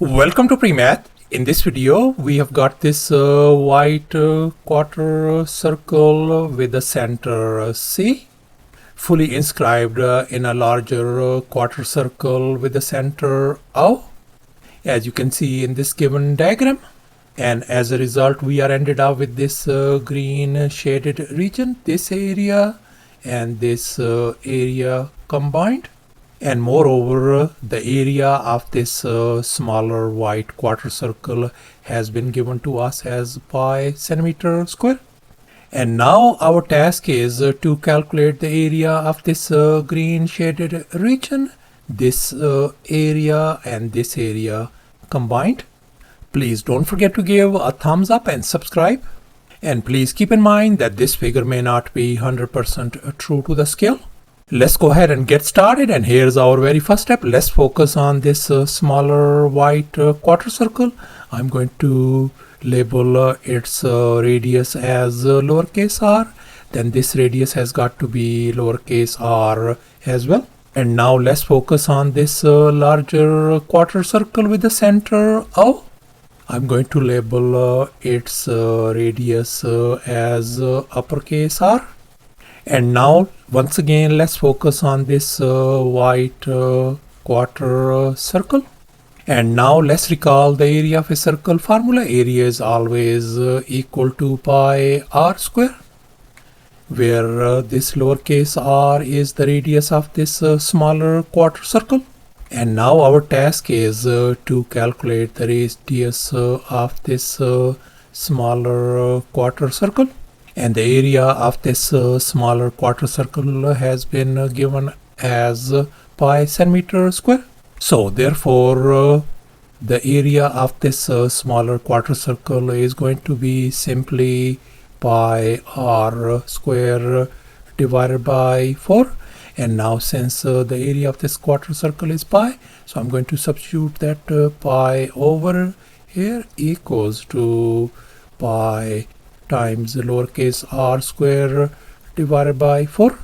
Welcome to PreMath. In this video, we have got this white quarter circle with the center C, fully inscribed in a larger quarter circle with the center O, as you can see in this given diagram. And as a result, we are ended up with this green shaded region, this area and this area combined. And moreover, the area of this smaller white quarter circle has been given to us as pi centimeter square. And now our task is to calculate the area of this green shaded region, this area and this area combined. Please don't forget to give a thumbs up and subscribe. And please keep in mind that this figure may not be 100% true to the scale. Let's go ahead and get started, and here's our very first step. Let's focus on this smaller white quarter circle. I'm going to label its radius as lowercase r. Then this radius has got to be lowercase r as well. And now let's focus on this larger quarter circle with the center O. I'm going to label its radius as uppercase r. And now once again let's focus on this white quarter circle. And now let's recall the area of a circle formula. Area is always equal to pi r square, where this lowercase r is the radius of this smaller quarter circle. And now our task is to calculate the radius of this smaller quarter circle. And the area of this smaller quarter circle has been given as pi centimeter square. So therefore the area of this smaller quarter circle is going to be simply pi r square divided by 4. And now since the area of this quarter circle is pi, so I'm going to substitute that pi over here equals to pi times lowercase r square divided by 4.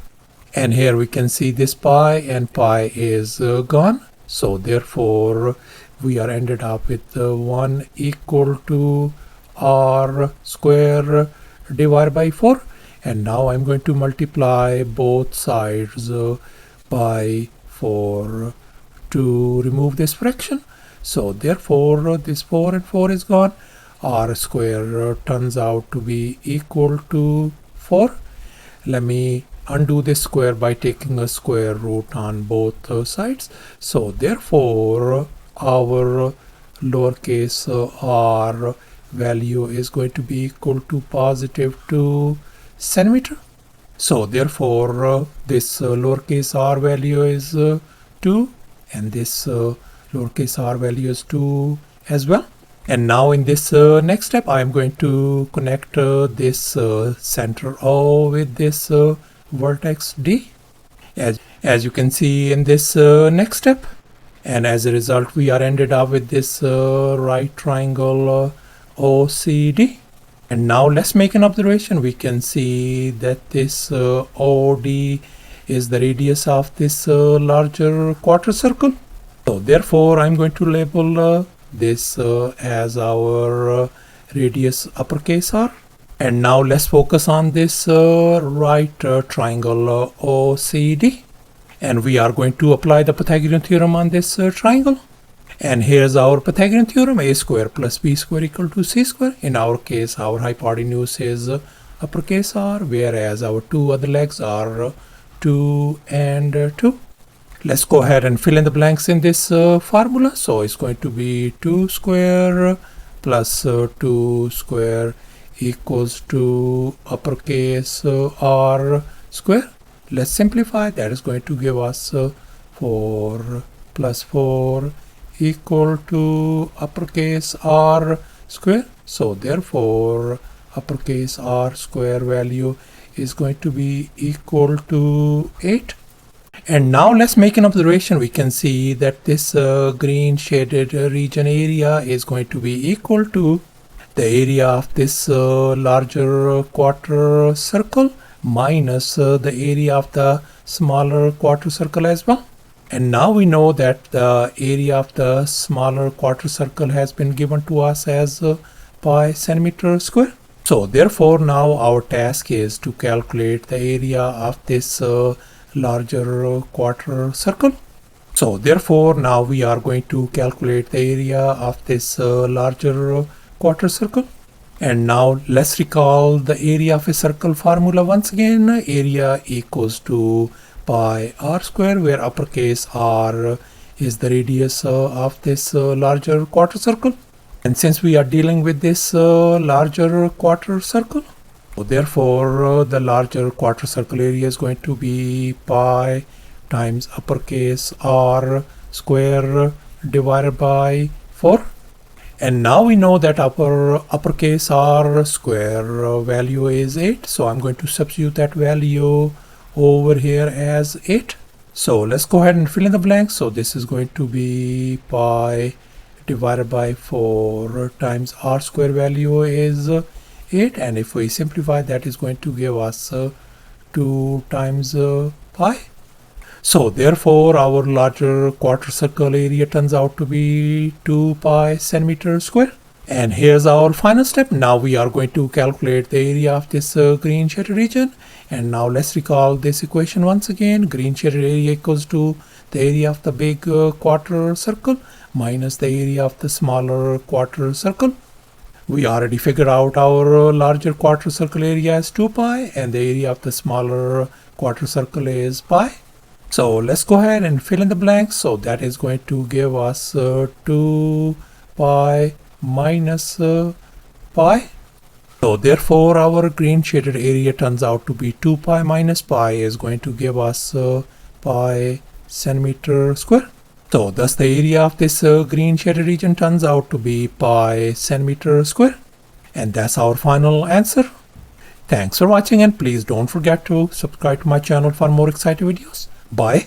And here we can see this pi, and pi is gone. So therefore we are ended up with 1 equal to r square divided by 4. And now I'm going to multiply both sides by 4 to remove this fraction. So therefore this 4 and 4 is gone. R square turns out to be equal to 4. Let me undo this square by taking a square root on both sides. So therefore our lowercase r value is going to be equal to positive 2 centimeter. So therefore this lowercase r value is 2, and this lowercase r value is 2 as well. And now in this next step, I am going to connect this center O with this vertex D, as you can see in this next step. And as a result, we are ended up with this right triangle OCD. And now let's make an observation. We can see that this OD is the radius of this larger quarter circle. So therefore, I'm going to label this as our radius uppercase r. And now let's focus on this right triangle OCD, and we are going to apply the Pythagorean theorem on this triangle. And here's our Pythagorean theorem: a square plus b square equal to c square. In our case, our hypotenuse is uppercase r, whereas our two other legs are 2 and 2. Let's go ahead and fill in the blanks in this formula. So it's going to be 2 square plus 2 square equals to uppercase r square. Let's simplify. That is going to give us 4 plus 4 equal to uppercase r square. So therefore uppercase r square value is going to be equal to 8. And now let's make an observation. We can see that this green shaded region area is going to be equal to the area of this larger quarter circle minus the area of the smaller quarter circle as well. And now we know that the area of the smaller quarter circle has been given to us as pi centimeter square. So therefore now our task is to calculate the area of this larger quarter circle. So therefore now we are going to calculate the area of this larger quarter circle. And now let's recall the area of a circle formula once again. Area equals to pi r square, where uppercase R is the radius of this larger quarter circle. And since we are dealing with this larger quarter circle, so therefore the larger quarter circle area is going to be pi times uppercase R square divided by 4. And now we know that uppercase R square value is 8. So I'm going to substitute that value over here as 8. So let's go ahead and fill in the blanks. So this is going to be pi divided by 4 times R square value is 8. And if we simplify, that is going to give us 2 times pi. So therefore our larger quarter circle area turns out to be 2 pi centimeter square. And here's our final step. Now we are going to calculate the area of this green shaded region. And now let's recall this equation once again. Green shaded area equals to the area of the big quarter circle minus the area of the smaller quarter circle. We already figured out our larger quarter circle area as 2 pi and the area of the smaller quarter circle is pi. So let's go ahead and fill in the blanks. So that is going to give us 2 pi minus pi. So therefore our green shaded area turns out to be 2 pi minus pi is going to give us pi centimeter square. So thus the area of this green shaded region turns out to be pi centimeter square. And that's our final answer. Thanks for watching, and please don't forget to subscribe to my channel for more exciting videos. Bye.